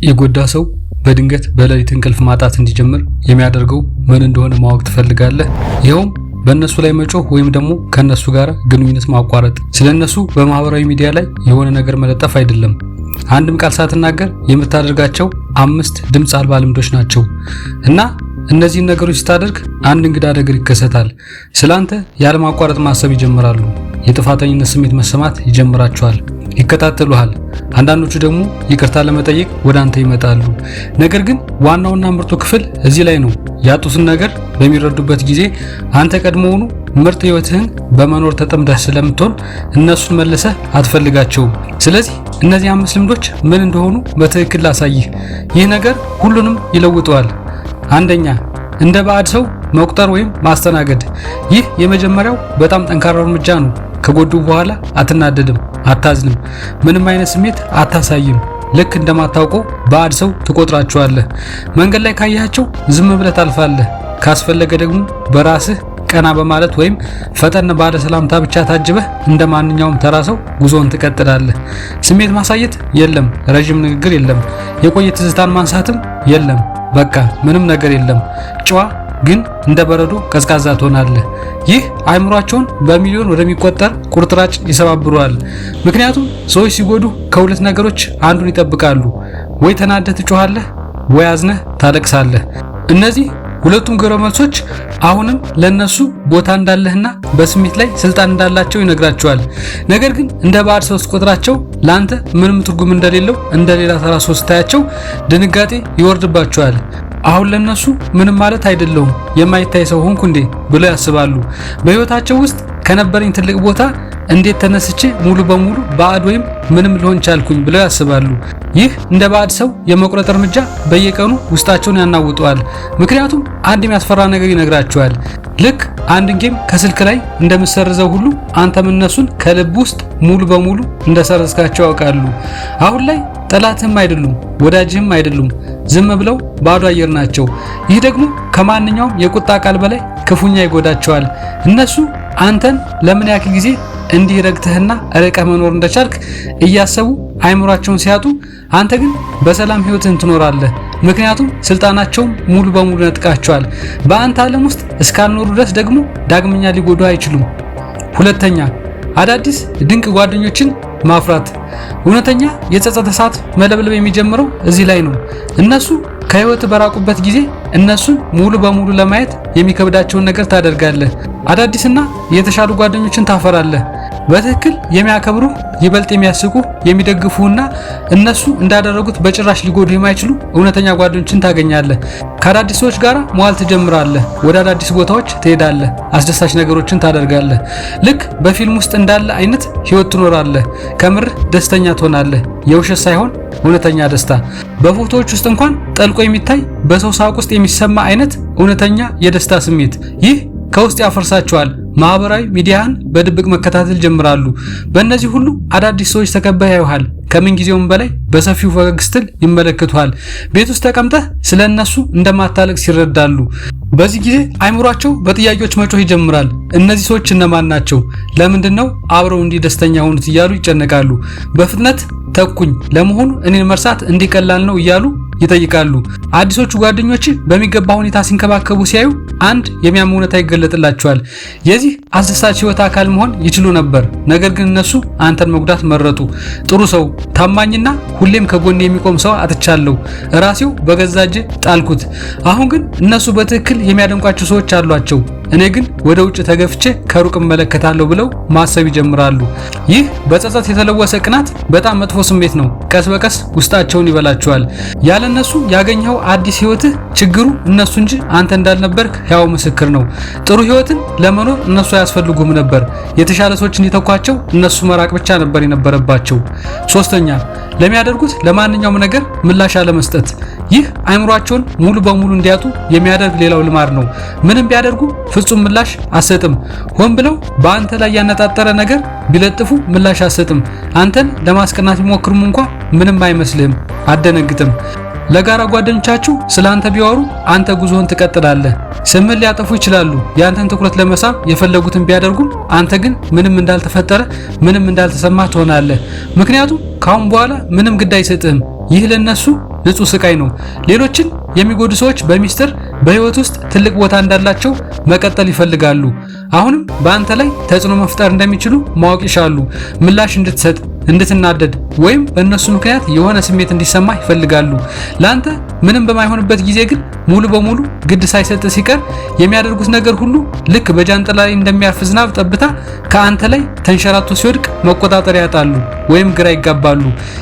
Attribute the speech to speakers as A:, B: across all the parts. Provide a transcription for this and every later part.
A: የጎዳ ሰው በድንገት በሌሊት እንቅልፍ ማጣት እንዲጀምር የሚያደርገው ምን እንደሆነ ማወቅ ትፈልጋለህ? ይኸውም በእነሱ ላይ መጮህ ወይም ደግሞ ከነሱ ጋር ግንኙነት ማቋረጥ፣ ስለነሱ በማህበራዊ ሚዲያ ላይ የሆነ ነገር መለጠፍ አይደለም። አንድም ቃል ሳትናገር የምታደርጋቸው 5 ድምጽ አልባ ልምዶች ናቸው እና እነዚህን ነገሮች ስታደርግ አንድ እንግዳ ነገር ይከሰታል። ስላንተ ያለማቋረጥ ማሰብ ይጀምራሉ። የጥፋተኝነት ስሜት መሰማት ይጀምራቸዋል። ይከታተሉሃል። አንዳንዶቹ ደግሞ ይቅርታ ለመጠየቅ ወደ አንተ ይመጣሉ። ነገር ግን ዋናውና ምርጡ ክፍል እዚህ ላይ ነው። ያጡትን ነገር በሚረዱበት ጊዜ አንተ ቀድሞውኑ ምርጥ ህይወትህን በመኖር ተጠምደህ ስለምትሆን እነሱን መልሰህ አትፈልጋቸውም። ስለዚህ እነዚህ 5 ልምዶች ምን እንደሆኑ በትክክል ላሳይህ። ይህ ነገር ሁሉንም ይለውጠዋል። አንደኛ፣ እንደ ባዕድ ሰው መቁጠር ወይም ማስተናገድ። ይህ የመጀመሪያው በጣም ጠንካራ እርምጃ ነው። ከጎዱ በኋላ አትናደድም፣ አታዝንም፣ ምንም አይነት ስሜት አታሳይም። ልክ እንደማታውቀው ባዕድ ሰው ትቆጥራቸዋለህ። መንገድ ላይ ካያቸው ዝም ብለህ ታልፋለህ። ካስፈለገ ደግሞ በራስህ ቀና በማለት ወይም ፈጠን ባለ ሰላምታ ብቻ ታጅበህ እንደ ማንኛውም ተራ ሰው ጉዞን ትቀጥላለህ። ስሜት ማሳየት የለም፣ ረጅም ንግግር የለም፣ የቆየ ትዝታን ማንሳትም የለም። በቃ ምንም ነገር የለም። ጨዋ ግን እንደ በረዶ ቀዝቃዛ ትሆናለህ። ይህ አእምሯቸውን በሚሊዮን ወደሚቆጠር ቁርጥራጭ ይሰባብረዋል። ምክንያቱም ሰዎች ሲጎዱ ከሁለት ነገሮች አንዱን ይጠብቃሉ። ወይ ተናደህ ትጮሃለህ፣ ወይ አዝነህ ታለቅሳለህ። እነዚህ ሁለቱም ግብረ መልሶች አሁንም ለነሱ ቦታ እንዳለህና በስሜት ላይ ስልጣን እንዳላቸው ይነግራቸዋል። ነገር ግን እንደ ባዕድ ሰው ስትቆጥራቸው ለአንተ ምንም ትርጉም እንደሌለው እንደሌላ ተራ ሰው ስታያቸው ድንጋጤ ይወርድባቸዋል። አሁን ለነሱ ምንም ማለት አይደለሁም፣ የማይታይ ሰው ሆንኩ እንዴ ብለው ያስባሉ። በህይወታቸው ውስጥ ከነበረኝ ትልቅ ቦታ እንዴት ተነስቼ ሙሉ በሙሉ ባዕድ ወይም ምንም ልሆን ቻልኩኝ ብለው ያስባሉ። ይህ እንደ ባዕድ ሰው የመቁረጥ እርምጃ በየቀኑ ውስጣቸውን ያናውጠዋል። ምክንያቱም አንድ የሚያስፈራ ነገር ይነግራቸዋል። ልክ አንድ ጌም ከስልክ ላይ እንደምሰርዘው ሁሉ አንተም እነሱን ከልብ ውስጥ ሙሉ በሙሉ እንደሰረዝካቸው ያውቃሉ። አሁን ላይ ጠላትህም አይደሉም፣ ወዳጅህም አይደሉም፣ ዝም ብለው ባዶ አየር ናቸው። ይህ ደግሞ ከማንኛውም የቁጣ ቃል በላይ ክፉኛ ይጎዳቸዋል። እነሱ አንተን ለምን ያክል ጊዜ እንዲህ ረግተህና ርቀህ መኖር እንደቻልክ እያሰቡ አይምሯቸውን ሲያጡ፣ አንተ ግን በሰላም ህይወትህን ትኖራለህ። ምክንያቱም ስልጣናቸውን ሙሉ በሙሉ ነጥቃቸዋል። በአንተ ዓለም ውስጥ እስካልኖሩ ድረስ ደግሞ ዳግመኛ ሊጎዱ አይችሉም። ሁለተኛ፣ አዳዲስ ድንቅ ጓደኞችን ማፍራት። እውነተኛ የጸጸት እሳት መለብለብ የሚጀምረው እዚህ ላይ ነው። እነሱ ከህይወት በራቁበት ጊዜ እነሱን ሙሉ በሙሉ ለማየት የሚከብዳቸውን ነገር ታደርጋለህ። አዳዲስና የተሻሉ ጓደኞችን ታፈራለህ። በትክክል የሚያከብሩ፣ ይበልጥ የሚያስቁ፣ የሚደግፉና እነሱ እንዳደረጉት በጭራሽ ሊጎዱ የማይችሉ እውነተኛ ጓደኞችን ታገኛለህ። ከአዳዲስ ሰዎች ጋር መዋል ትጀምራለህ። ወደ አዳዲስ ቦታዎች ትሄዳለህ። አስደሳች ነገሮችን ታደርጋለህ። ልክ በፊልም ውስጥ እንዳለ አይነት ህይወት ትኖራለህ። ከምር ደስተኛ ትሆናለህ። የውሸት ሳይሆን እውነተኛ ደስታ። በፎቶዎች ውስጥ እንኳን ጠልቆ የሚታይ በሰው ሳቅ ውስጥ የሚሰማ አይነት እውነተኛ የደስታ ስሜት። ይህ ከውስጥ ያፈርሳቸዋል። ማህበራዊ ሚዲያን በድብቅ መከታተል ጀምራሉ። በእነዚህ ሁሉ አዳዲስ ሰዎች ተከበህ ያዩሃል። ከምን ጊዜውም በላይ በሰፊው ፈገግ ስትል ይመለከቱሃል። ቤት ውስጥ ተቀምጠህ ስለነሱ እንደማታለቅስ ይረዳሉ። በዚህ ጊዜ አይምሯቸው በጥያቄዎች መጮህ ይጀምራል። እነዚህ ሰዎች እነማን ናቸው? ለምንድነው አብረው እንዲህ ደስተኛ ሆኑት? እያሉ ይጨነቃሉ። በፍጥነት ተኩኝ፣ ለመሆኑ እኔን መርሳት እንዲቀላል ነው እያሉ ይጠይቃሉ። አዲሶቹ ጓደኞች በሚገባ ሁኔታ ሲንከባከቡ ሲያዩ አንድ የሚያም እውነታ ይገለጥላቸዋል። የዚህ አስደሳች ህይወት አካል መሆን ይችሉ ነበር፣ ነገር ግን እነሱ አንተን መጉዳት መረጡ። ጥሩ ሰው፣ ታማኝና ሁሌም ከጎን የሚቆም ሰው አጥቻለሁ። ራሴው በገዛ እጄ ጣልኩት። አሁን ግን እነሱ በትክክል የሚያደንቋቸው ሰዎች አሏቸው። እኔ ግን ወደ ውጭ ተገፍቼ ከሩቅ እመለከታለሁ ብለው ማሰብ ይጀምራሉ። ይህ በጸጸት የተለወሰ ቅናት በጣም መጥፎ ስሜት ነው። ቀስ በቀስ ውስጣቸውን ይበላቸዋል። ያለ እነሱ ያገኘው አዲስ ህይወትህ ችግሩ እነሱ እንጂ አንተ እንዳልነበርክ ሕያው ምስክር ነው። ጥሩ ህይወትን ለመኖር እነሱ አያስፈልጉም ነበር። የተሻለ ሰዎች እንዲተኳቸው እነሱ መራቅ ብቻ ነበር የነበረባቸው። ሶስተኛ፣ ለሚያደርጉት ለማንኛውም ነገር ምላሽ አለመስጠት። ይህ አይምሯቸውን ሙሉ በሙሉ እንዲያጡ የሚያደርግ ሌላው ልማድ ነው። ምንም ቢያደርጉ ፍጹም ምላሽ አሰጥም። ሆን ብለው በአንተ ላይ ያነጣጠረ ነገር ቢለጥፉ ምላሽ አሰጥም። አንተን ለማስቀናት ቢሞክሩም እንኳን ምንም አይመስልህም፣ አደነግጥም። ለጋራ ጓደኞቻችሁ ስላንተ ቢያወሩ አንተ ጉዞህን ትቀጥላለህ። ስምን ሊያጠፉ ይችላሉ። ያንተን ትኩረት ለመሳብ የፈለጉትን ቢያደርጉም አንተ ግን ምንም እንዳልተፈጠረ ምንም እንዳልተሰማ ትሆናለህ። ምክንያቱም ካሁን በኋላ ምንም ግድ አይሰጥህም። ይህ ለነሱ ንጹህ ስቃይ ነው። ሌሎችን የሚጎዱ ሰዎች በሚስጥር በህይወት ውስጥ ትልቅ ቦታ እንዳላቸው መቀጠል ይፈልጋሉ። አሁንም በአንተ ላይ ተጽዕኖ መፍጠር እንደሚችሉ ማወቅ ይሻሉ። ምላሽ እንድትሰጥ፣ እንድትናደድ ወይም በእነሱ ምክንያት የሆነ ስሜት እንዲሰማ ይፈልጋሉ። ለአንተ ምንም በማይሆንበት ጊዜ ግን ሙሉ በሙሉ ግድ ሳይሰጥ ሲቀር የሚያደርጉት ነገር ሁሉ ልክ በጃንጥላ ላይ እንደሚያርፍ ዝናብ ጠብታ ከአንተ ላይ ተንሸራቶ ሲወድቅ መቆጣጠር ያጣሉ ወይም ግራ ይጋባሉ።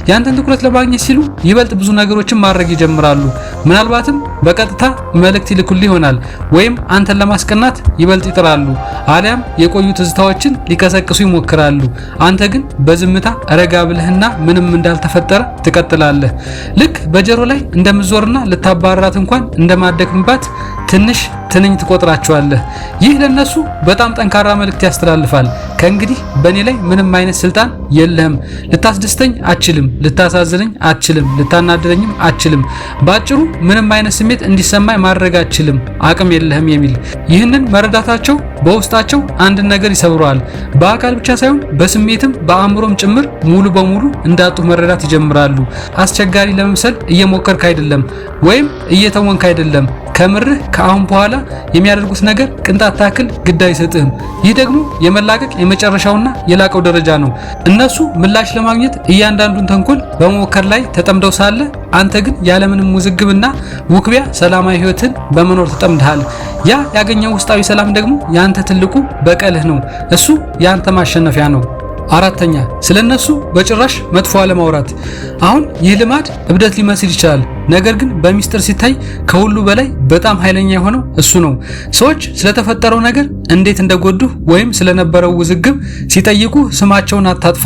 A: ያንተን ትኩረት ለማግኘት ሲሉ ይበልጥ ብዙ ነገሮችን ማድረግ ይጀምራሉ። ምናልባትም በቀጥታ መልእክት ይልኩልህ ይሆናል ወይም አንተን ለማስቀናት ይበልጥ ይጥራሉ። አሊያም የቆዩ ትዝታዎችን ሊቀሰቅሱ ይሞክራሉ። አንተ ግን በዝምታ ረጋ ብለህና ምንም እንዳልተፈጠረ ትቀጥላለህ። ልክ በጀሮ ላይ እንደምትዞርና ልታባራት እንኳን እንደማደክምባት ትንሽ ትንኝ ትቆጥራቸዋለህ። ይህ ለነሱ በጣም ጠንካራ መልእክት ያስተላልፋል። ከእንግዲህ በእኔ ላይ ምንም አይነት ስልጣን የለህም። ልታስደስተኝ አትችልም፣ ልታሳዝነኝ አትችልም፣ ልታናደረኝም አትችልም። ባጭሩ ምንም አይነት ስሜት እንዲሰማኝ ማድረግ አትችልም፣ አቅም የለህም የሚል። ይህንን መረዳታቸው በውስጣቸው አንድን ነገር ይሰብረዋል። በአካል ብቻ ሳይሆን በስሜትም በአእምሮም ጭምር ሙሉ በሙሉ እንዳጡ መረዳት ይጀምራሉ። አስቸጋሪ ለመምሰል እየሞከርክ አይደለም ወይም እየተወንክ አይደለም። ከምርህ ከአሁን በኋላ የሚያደርጉት ነገር ቅንጣት ታክል ግድ አይሰጥህም። ይህ ደግሞ የመላቀቅ የመጨረሻውና የላቀው ደረጃ ነው። እነሱ ምላሽ ለማግኘት እያንዳንዱን ተንኮል በመሞከር ላይ ተጠምደው ሳለ አንተ ግን ያለምንም ውዝግብና ውክቢያ ሰላማዊ ህይወትን በመኖር ተጠምደሃል። ያ ያገኘው ውስጣዊ ሰላም ደግሞ ያንተ ትልቁ በቀልህ ነው። እሱ ያንተ ማሸነፊያ ነው። አራተኛ፣ ስለነሱ በጭራሽ መጥፎ አለማውራት። አሁን ይህ ልማድ እብደት ሊመስል ይችላል፣ ነገር ግን በሚስጥር ሲታይ ከሁሉ በላይ በጣም ኃይለኛ የሆነው እሱ ነው። ሰዎች ስለተፈጠረው ነገር እንዴት እንደጎዱ ወይም ስለነበረው ውዝግብ ሲጠይቁ ስማቸውን አታጥፋ፣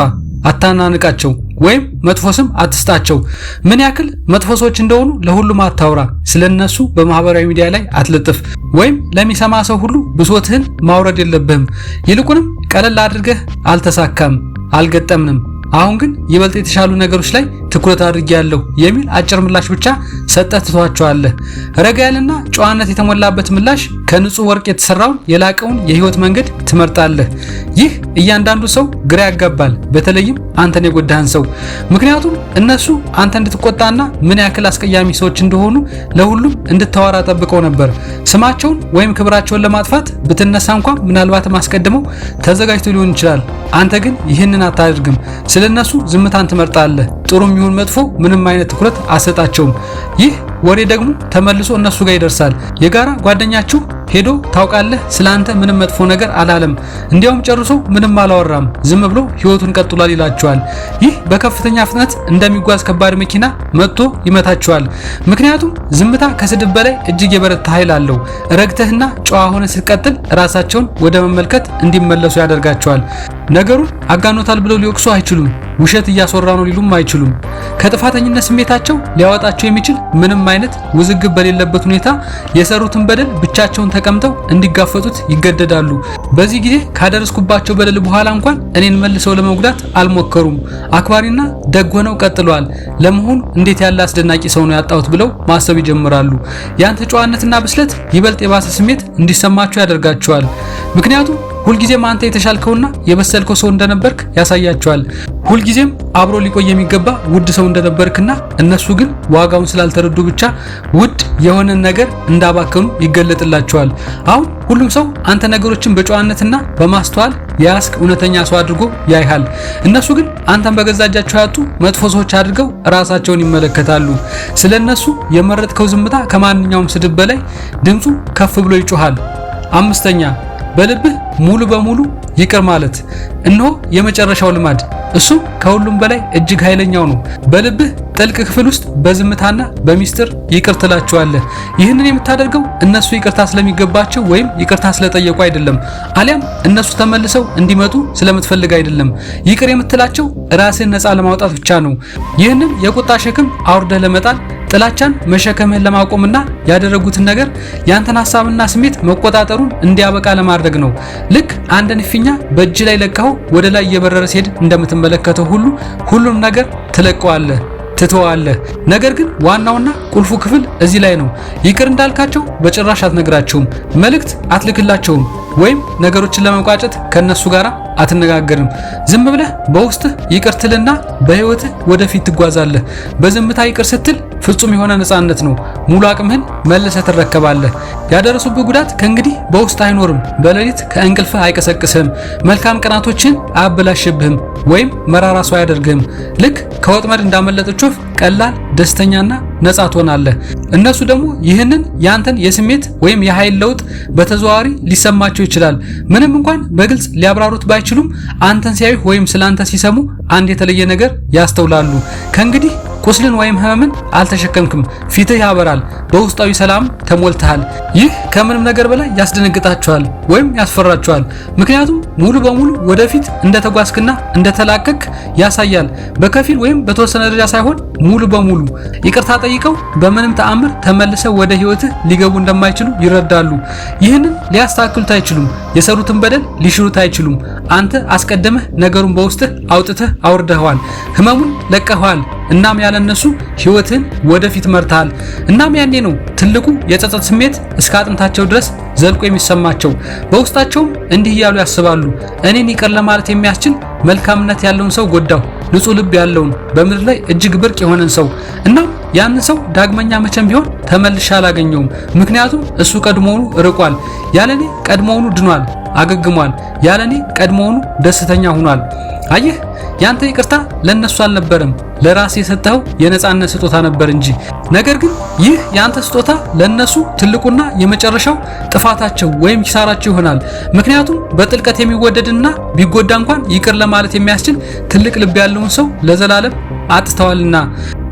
A: አታናንቃቸው ወይም መጥፎ ስም አትስጣቸው። ምን ያክል መጥፎ ሰዎች እንደሆኑ ለሁሉም አታውራ። ስለነሱ በማህበራዊ ሚዲያ ላይ አትለጥፍ ወይም ለሚሰማ ሰው ሁሉ ብሶትህን ማውረድ የለብህም። ይልቁንም ቀለል አድርገህ አልተሳካም፣ አልገጠምንም፣ አሁን ግን ይበልጥ የተሻሉ ነገሮች ላይ ትኩረት አድርጌያለሁ የሚል አጭር ምላሽ ብቻ ሰጠህ ትተዋቸዋለህ። ረጋ ያለና ጨዋነት የተሞላበት ምላሽ ከንጹህ ወርቅ የተሰራውን የላቀውን የህይወት መንገድ ትመርጣለህ። ይህ እያንዳንዱ ሰው ግራ ያጋባል፣ በተለይም አንተን የጎዳህን ሰው። ምክንያቱም እነሱ አንተ እንድትቆጣና ምን ያክል አስቀያሚ ሰዎች እንደሆኑ ለሁሉም እንድታወራ ጠብቀው ነበር። ስማቸውን ወይም ክብራቸውን ለማጥፋት ብትነሳ እንኳን ምናልባትም አስቀድመው ተዘጋጅቶ ሊሆን ይችላል። አንተ ግን ይህንን አታደርግም። ስለነሱ ዝምታን ትመርጣለህ። ጥሩም ይሁን መጥፎ ምንም አይነት ትኩረት አሰጣቸውም። ይህ ወሬ ደግሞ ተመልሶ እነሱ ጋር ይደርሳል። የጋራ ጓደኛችሁ ሄዶ ታውቃለህ፣ ስላንተ ምንም መጥፎ ነገር አላለም፣ እንዲያውም ጨርሶ ምንም አላወራም፣ ዝም ብሎ ህይወቱን ቀጥሏል ይላቸዋል። ይህ በከፍተኛ ፍጥነት እንደሚጓዝ ከባድ መኪና መጥቶ ይመታቸዋል። ምክንያቱም ዝምታ ከስድብ በላይ እጅግ የበረታ ኃይል አለው። ረግተህና ጨዋ ሆነ ስትቀጥል ራሳቸውን ወደ መመልከት እንዲመለሱ ያደርጋቸዋል። ነገሩን አጋኖታል ብለው ሊወቅሱ አይችሉም። ውሸት እያስወራ ነው ሊሉም አይችሉም። ከጥፋተኝነት ስሜታቸው ሊያወጣቸው የሚችል ምንም አይነት ውዝግብ በሌለበት ሁኔታ የሰሩትን በደል ብቻቸውን ተቀምጠው እንዲጋፈጡት ይገደዳሉ። በዚህ ጊዜ ካደረስኩባቸው በደል በኋላ እንኳን እኔን መልሰው ለመጉዳት አልሞከሩም። አክባሪና ደግ ሆነው ቀጥለዋል። ለመሆኑ እንዴት ያለ አስደናቂ ሰው ነው ያጣሁት ብለው ማሰብ ይጀምራሉ። ያንተ ጨዋነትና ብስለት ይበልጥ የባሰ ስሜት እንዲሰማቸው ያደርጋቸዋል። ምክንያቱም ሁልጊዜም አንተ የተሻልከውና የበሰልከው ሰው እንደነበርክ ያሳያቸዋል። ሁልጊዜም አብሮ ሊቆይ የሚገባ ውድ ሰው እንደነበርክና እነሱ ግን ዋጋውን ስላልተረዱ ብቻ ውድ የሆነን ነገር እንዳባከኑ ይገለጥላቸዋል። አሁን ሁሉም ሰው አንተ ነገሮችን በጨዋነትና በማስተዋል ያስክ እውነተኛ ሰው አድርጎ ያይሃል። እነሱ ግን አንተን በገዛ እጃቸው ያጡ መጥፎ ሰዎች አድርገው ራሳቸውን ይመለከታሉ። ስለነሱ የመረጥከው ዝምታ ከማንኛውም ስድብ በላይ ድምፁ ከፍ ብሎ ይጮሃል። አምስተኛ፣ በልብህ ሙሉ በሙሉ ይቅር ማለት። እነሆ የመጨረሻው ልማድ፣ እሱም ከሁሉም በላይ እጅግ ኃይለኛው ነው። በልብህ ጥልቅ ክፍል ውስጥ በዝምታና በሚስጥር ይቅር ትላቸዋለህ። ይህንን የምታደርገው እነሱ ይቅርታ ስለሚገባቸው ወይም ይቅርታ ስለጠየቁ አይደለም፣ አሊያም እነሱ ተመልሰው እንዲመጡ ስለምትፈልግ አይደለም። ይቅር የምትላቸው ራስህን ነፃ ለማውጣት ብቻ ነው። ይህንን የቁጣ ሸክም አውርደህ ለመጣል፣ ጥላቻን መሸከምህን ለማቆምና ያደረጉትን ነገር ያንተን ሐሳብና ስሜት መቆጣጠሩን እንዲያበቃ ለማድረግ ነው። ልክ አንድን ፊኛ በእጅ ላይ ለቀኸው ወደ ላይ እየበረረ ሲሄድ እንደምትመለከተው ሁሉ ሁሉም ነገር ትለቀዋለህ። ትተዋለህ። ነገር ግን ዋናውና ቁልፉ ክፍል እዚህ ላይ ነው። ይቅር እንዳልካቸው በጭራሽ አትነግራቸውም፣ መልእክት አትልክላቸውም፣ ወይም ነገሮችን ለመቋጨት ከነሱ ጋር አትነጋገርም። ዝም ብለህ በውስጥህ ይቅር ትልና በህይወትህ ወደፊት ትጓዛለህ። በዝምታ ይቅር ስትል ፍጹም የሆነ ነፃነት ነው። ሙሉ አቅምህን መልሰህ ትረከባለህ። ያደረሱብህ ጉዳት ከእንግዲህ በውስጥ አይኖርም። በሌሊት ከእንቅልፍህ አይቀሰቅስህም። መልካም ቀናቶችን አያበላሽብህም ወይም መራራ ሰው አያደርግህም። ልክ ከወጥመድ እንዳመለጠች ወፍ ቀላል፣ ደስተኛና ነፃ ትሆናለህ። እነሱ ደግሞ ይህንን ያንተን የስሜት ወይም የኃይል ለውጥ በተዘዋዋሪ ሊሰማቸው ይችላል። ምንም እንኳን በግልጽ ሊያብራሩት ባይችሉም አንተን ሲያዩ ወይም ስላንተ ሲሰሙ አንድ የተለየ ነገር ያስተውላሉ። ከእንግዲህ ቁስልን ወይም ህመምን አልተሸከምክም። ፊትህ ያበራል፣ በውስጣዊ ሰላም ተሞልተሃል። ይህ ከምንም ነገር በላይ ያስደነግጣቸዋል ወይም ያስፈራቸዋል። ምክንያቱም ሙሉ በሙሉ ወደፊት እንደተጓዝክና እንደተላቀቅ ያሳያል። በከፊል ወይም በተወሰነ ደረጃ ሳይሆን ሙሉ በሙሉ። ይቅርታ ጠይቀው በምንም ተአምር ተመልሰው ወደ ህይወትህ ሊገቡ እንደማይችሉ ይረዳሉ። ይህንን ሊያስተካክሉት አይችሉም። የሰሩትን በደል ሊሽሩት አይችሉም። አንተ አስቀድመህ ነገሩን በውስጥህ አውጥተህ አውርደኸዋል። ህመሙን ለቀኸዋል። እናም ያለነሱ ህይወትን ወደፊት መርተሃል። እናም ያኔ ነው ትልቁ የጸጸት ስሜት እስከ አጥንታቸው ድረስ ዘልቆ የሚሰማቸው። በውስጣቸውም እንዲህ እያሉ ያስባሉ፣ እኔን ይቅር ለማለት የሚያስችል መልካምነት ያለውን ሰው ጎዳሁ፣ ንጹህ ልብ ያለውን በምድር ላይ እጅግ ብርቅ የሆነን ሰው። እናም ያንን ሰው ዳግመኛ መቼም ቢሆን ተመልሼ አላገኘውም። ምክንያቱም እሱ ቀድሞውኑ ርቋል። ያለኔ ቀድሞውኑ ድኗል፣ አገግሟል። ያለኔ ቀድሞውኑ ደስተኛ ሆኗል። አየህ፣ ያንተ ይቅርታ ለነሱ አልነበረም፣ ለራስ የሰጠኸው የነጻነት ስጦታ ነበር እንጂ። ነገር ግን ይህ ያንተ ስጦታ ለነሱ ትልቁና የመጨረሻው ጥፋታቸው ወይም ኪሳራቸው ይሆናል። ምክንያቱም በጥልቀት የሚወደድና ቢጎዳ እንኳን ይቅር ለማለት የሚያስችል ትልቅ ልብ ያለውን ሰው ለዘላለም አጥተዋልና።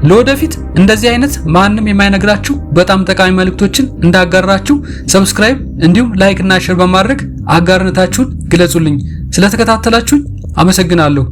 A: ለወደፊት እንደዚህ አይነት ማንም የማይነግራችሁ በጣም ጠቃሚ መልእክቶችን እንዳጋራችሁ ሰብስክራይብ እንዲሁም ላይክ እና ሼር በማድረግ አጋርነታችሁን ግለጹልኝ። ስለተከታተላችሁኝ አመሰግናለሁ።